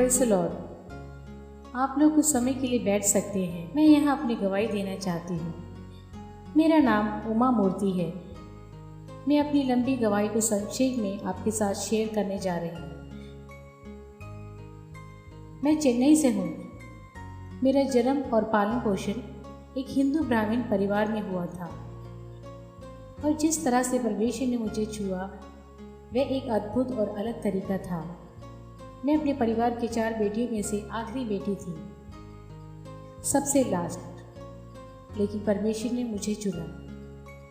Praise the Lord. आप लोग कुछ समय के लिए बैठ सकते हैं। मैं यहाँ अपनी गवाही देना चाहती हूँ। मेरा नाम उमा मूर्ति है। मैं अपनी लंबी गवाही को संक्षेप में आपके साथ शेयर करने जा रही हूँ। मैं चेन्नई से हूँ। मेरा जन्म और पालन पोषण एक हिंदू ब्राह्मण परिवार में हुआ था और जिस तरह से परमेश्वर ने मुझे छुआ वह एक अद्भुत और अलग तरीका था। मैं अपने परिवार के 4 बेटियों में से आखिरी बेटी थी, सबसे लास्ट। लेकिन परमेश्वर ने मुझे चुना।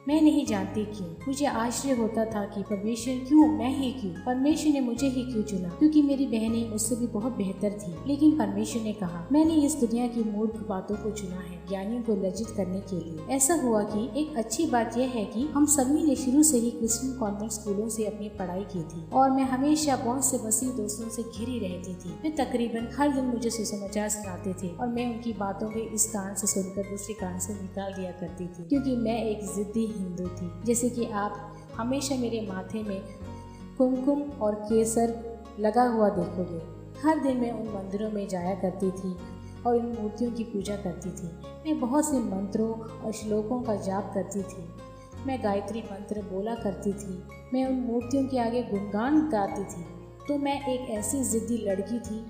मैं नहीं जानती क्यों। मुझे आश्चर्य होता था कि परमेश्वर क्यों, मैं ही क्यों, परमेश्वर ने मुझे ही क्यों चुना, क्योंकि मेरी बहनें मुझसे भी बहुत बेहतर थी। लेकिन परमेश्वर ने कहा, मैंने इस दुनिया की मूर्ख बातों को चुना है, ज्ञानियों को लज्जित करने के लिए। ऐसा हुआ कि एक अच्छी बात यह है कि हम सभी ने शुरू से ही क्रिश्चियन कॉन्वेंट स्कूलों से अपनी पढ़ाई की थी और मैं हमेशा बहुत से मसीह दोस्तों से घिरी रहती थी। वे तकरीबन हर दिन मुझे सुसमाचार सुनाते थे और मैं उनकी बातों के इस कान से सुनकर दूसरे कान से निकाल दिया करती थी, क्योंकि मैं एक जिद्दी हिंदू थी। जैसे कि आप हमेशा मेरे माथे में कुमकुम और केसर लगा हुआ देखोगे। हर दिन मैं उन मंदिरों में जाया करती थी और इन मूर्तियों की पूजा करती थी। मैं बहुत से मंत्रों और श्लोकों का जाप करती थी। मैं गायत्री मंत्र बोला करती थी। मैं उन मूर्तियों के आगे गुणगान गाती थी। तो मैं एक ऐसी जिद्दी लड़की थी।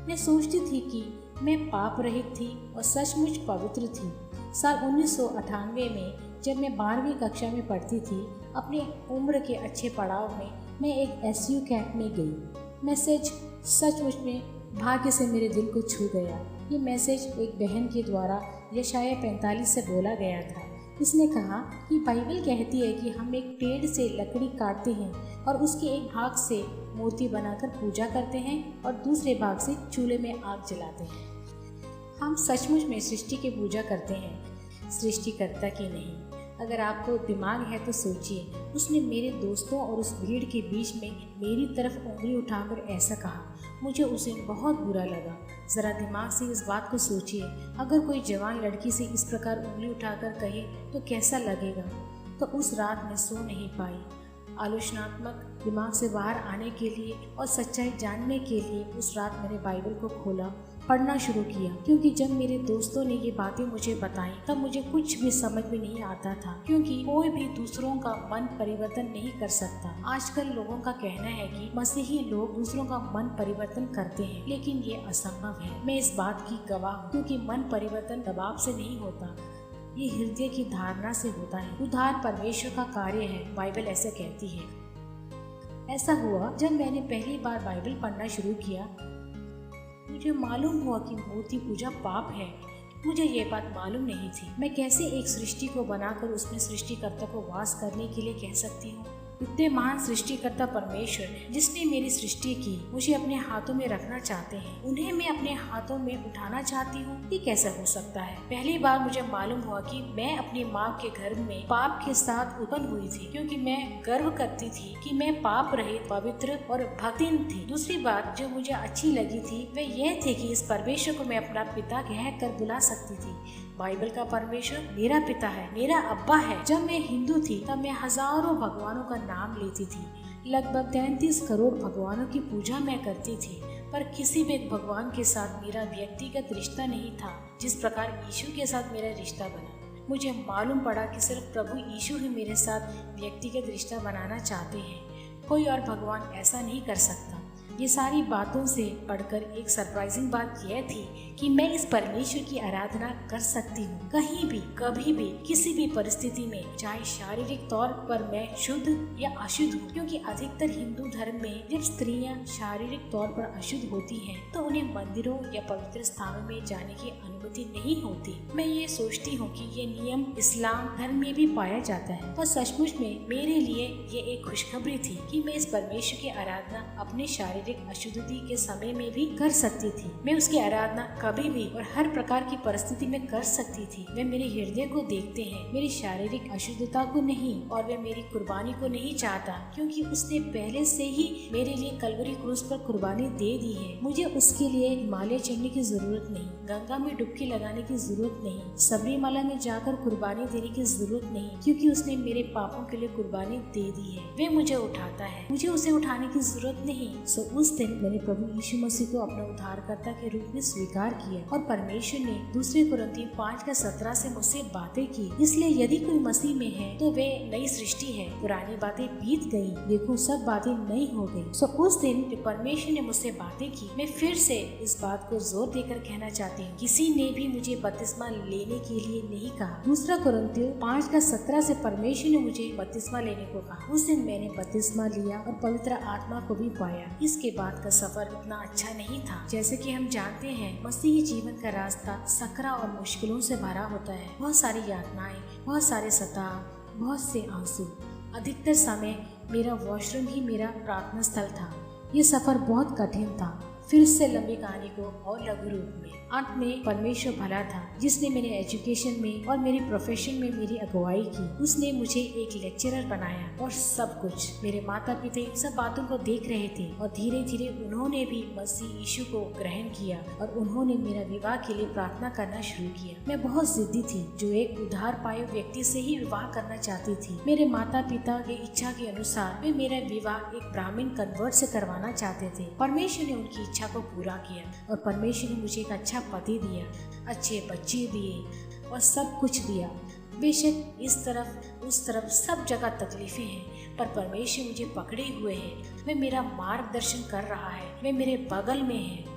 मैं सोचती थी कि मैं पाप रहित थी और सचमुच पवित्र थी। साल 1998 में जब मैं 12वीं कक्षा में पढ़ती थी, अपनी उम्र के अच्छे पड़ाव में मैं एक एसयू कैंप में गई। मैसेज सचमुच में भाग्य से मेरे दिल को छू गया। ये मैसेज एक बहन के द्वारा यशाया 45 से बोला गया था। इसने कहा कि बाइबल कहती है कि हम एक पेड़ से लकड़ी काटते हैं और उसके एक भाग से मूर्ति बनाकर पूजा करते हैं और दूसरे भाग से चूल्हे में आग जलाते हैं। हम सचमुच में सृष्टि की पूजा करते हैं, सृष्टिकर्ता की नहीं। अगर आपको दिमाग है तो सोचिए, उसने मेरे दोस्तों और उस भीड़ के बीच में मेरी तरफ उंगली उठाकर ऐसा कहा। मुझे उसे बहुत बुरा लगा। ज़रा दिमाग से इस बात को सोचिए, अगर कोई जवान लड़की से इस प्रकार उंगली उठाकर कहे तो कैसा लगेगा। तो उस रात मैं सो नहीं पाई। आलोचनात्मक दिमाग से बाहर आने के लिए और सच्चाई जानने के लिए उस रात मैंने बाइबल को खोला, पढ़ना शुरू किया, क्योंकि जब मेरे दोस्तों ने ये बातें मुझे बताई तब मुझे कुछ भी समझ में नहीं आता था, क्योंकि कोई भी दूसरों का मन परिवर्तन नहीं कर सकता। आजकल लोगों का कहना है कि मसीही लोग दूसरों का मन परिवर्तन करते हैं, लेकिन ये असंभव है। मैं इस बात की गवाह हूँ, क्योंकि मन परिवर्तन दबाव से नहीं होता, ये हृदय की धारणा से होता है। उद्धार परमेश्वर का कार्य है, बाइबल ऐसे कहती है। ऐसा हुआ जब मैंने पहली बार बाइबल पढ़ना शुरू किया, मुझे मालूम हुआ कि मूर्ति पूजा पाप है। मुझे ये बात मालूम नहीं थी। मैं कैसे एक सृष्टि को बनाकर उसमें सृष्टिकर्ता को वास करने के लिए कह सकती हूँ। इतने महान सृष्टिकर्ता परमेश्वर जिसने मेरी सृष्टि की, मुझे अपने हाथों में रखना चाहते हैं, उन्हें मैं अपने हाथों में उठाना चाहती हूँ। ये कैसे हो सकता है? पहली बार मुझे मालूम हुआ कि मैं अपनी माँ के घर में पाप के साथ उत्पन्न हुई थी, क्योंकि मैं गर्व करती थी कि मैं पाप रहित, पवित्र और भक्तिन थी। दूसरी बात जो मुझे अच्छी लगी थी वह यह थी कि इस परमेश्वर को मैं अपना पिता कहकर बुला सकती थी। बाइबल का परमेश्वर मेरा पिता है, मेरा अब्बा है। जब मैं हिंदू थी तब मैं हजारों भगवानों का नाम लेती थी। लगभग 33 करोड़ भगवानों की पूजा मैं करती थी, पर किसी भी भगवान के साथ मेरा व्यक्तिगत रिश्ता नहीं था जिस प्रकार यीशु के साथ मेरा रिश्ता बना। मुझे मालूम पड़ा कि सिर्फ प्रभु यीशु ही मेरे साथ व्यक्तिगत रिश्ता बनाना चाहते हैं। कोई और भगवान ऐसा नहीं कर सकता। ये सारी बातों से पढ़कर एक सरप्राइजिंग बात यह थी कि मैं इस परमेश्वर की आराधना कर सकती हूँ, कहीं भी, कभी भी, किसी भी परिस्थिति में, चाहे शारीरिक तौर पर मैं शुद्ध या अशुद्ध हूँ। क्योंकि अधिकतर हिंदू धर्म में जब स्त्रियां शारीरिक तौर पर अशुद्ध होती हैं तो उन्हें मंदिरों या पवित्र स्थानों में जाने की अनुमति नहीं होती। मैं ये सोचती हूँ कि ये नियम इस्लाम धर्म में भी पाया जाता है, पर सचमुच में मेरे लिए ये एक खुशखबरी थी कि मैं इस परमेश्वर की आराधना अपने शारीरिक अशुद्धि के समय में भी कर सकती थी। मैं उसकी आराधना कभी भी और हर प्रकार की परिस्थिति में कर सकती थी। वे मेरे हृदय को देखते हैं, मेरी शारीरिक अशुद्धता को नहीं, और वे मेरी कुर्बानी को नहीं चाहता, क्योंकि उसने पहले से ही मेरे लिए कलवरी क्रूस पर कुर्बानी दे दी है। मुझे उसके लिए हिमालय चढ़ने की जरूरत नहीं, गंगा में डुबकी लगाने की जरूरत नहीं, सबरीमाला में जाकर कुर्बानी देने की जरूरत नहीं, क्योंकि उसने मेरे पापों के लिए कुर्बानी दे दी है। वे मुझे उठाता है, मुझे उसे उठाने की जरूरत नहीं। सो उस दिन मैंने प्रभु यीशु मसीह को अपना उद्धारकर्ता के रूप में स्वीकार किया, और परमेश्वर ने 2 कुरिन्थियों 5:17 से मुझसे बातें की। इसलिए यदि कोई मसीह में है तो वे नई सृष्टि है, पुरानी बातें बीत गई, देखो सब बातें नई हो गई। सो उस दिन जब परमेश्वर ने मुझसे बातें की, मैं फिर से इस बात को जोर देकर कहना चाहती हूँ, किसी ने भी मुझे बपतिस्मा लेने के लिए नहीं कहा। 2 कुरिन्थियों 5:17 से परमेश्वर ने मुझे बपतिस्मा लेने को कहा। उस दिन मैंने बपतिस्मा लिया और पवित्र आत्मा को भी पाया। इसके बाद का सफर उतना अच्छा नहीं था। जैसे कि हम जानते हैं, मसीही जीवन का रास्ता सकरा और मुश्किलों से भरा होता है। बहुत सारी यातनाएं, बहुत सारे सताव, बहुत से आंसू। अधिकतर समय मेरा वॉशरूम ही मेरा प्रार्थना स्थल था। ये सफर बहुत कठिन था। फिर से लंबी कहानी को और लघु रूप में, अंत में परमेश्वर भला था, जिसने मेरे एजुकेशन में और मेरे प्रोफेशन में मेरी अगुवाई की। उसने मुझे एक लेक्चरर बनाया और सब कुछ। मेरे माता पिता इन सब बातों को देख रहे थे, और धीरे धीरे उन्होंने भी मसीह यीशु को ग्रहण किया, और उन्होंने मेरा विवाह के लिए प्रार्थना करना शुरू किया। मैं बहुत जिद्दी थी, जो एक उद्धार पाए व्यक्ति से ही विवाह करना चाहती थी। मेरे माता पिता की इच्छा के अनुसार वे मेरा विवाह एक ब्राह्मण कन्वर्ट से करवाना चाहते थे। परमेश्वर ने उनकी इच्छा को पूरा किया, और परमेश्वर ने मुझे एक अच्छा पति दिया, अच्छे बच्चे दिए और सब कुछ दिया। बेशक इस तरफ उस तरफ सब जगह तकलीफें हैं, पर परमेश्वर मुझे पकड़े हुए है। वह मेरा मार्गदर्शन कर रहा है, वह मेरे बगल में है।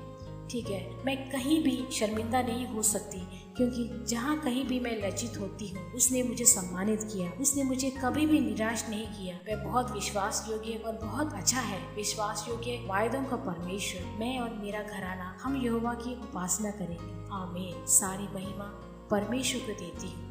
ठीक है, मैं कहीं भी शर्मिंदा नहीं हो सकती, क्योंकि जहाँ कहीं भी मैं लज्जित होती हूँ, उसने मुझे सम्मानित किया। उसने मुझे कभी भी निराश नहीं किया। वह बहुत विश्वास योग्य और बहुत अच्छा है, विश्वास योग्य वायदों का परमेश्वर। मैं और मेरा घराना हम यहोवा की उपासना करेंगे। आमीन। सारी महिमा परमेश्वर को देती हूँ।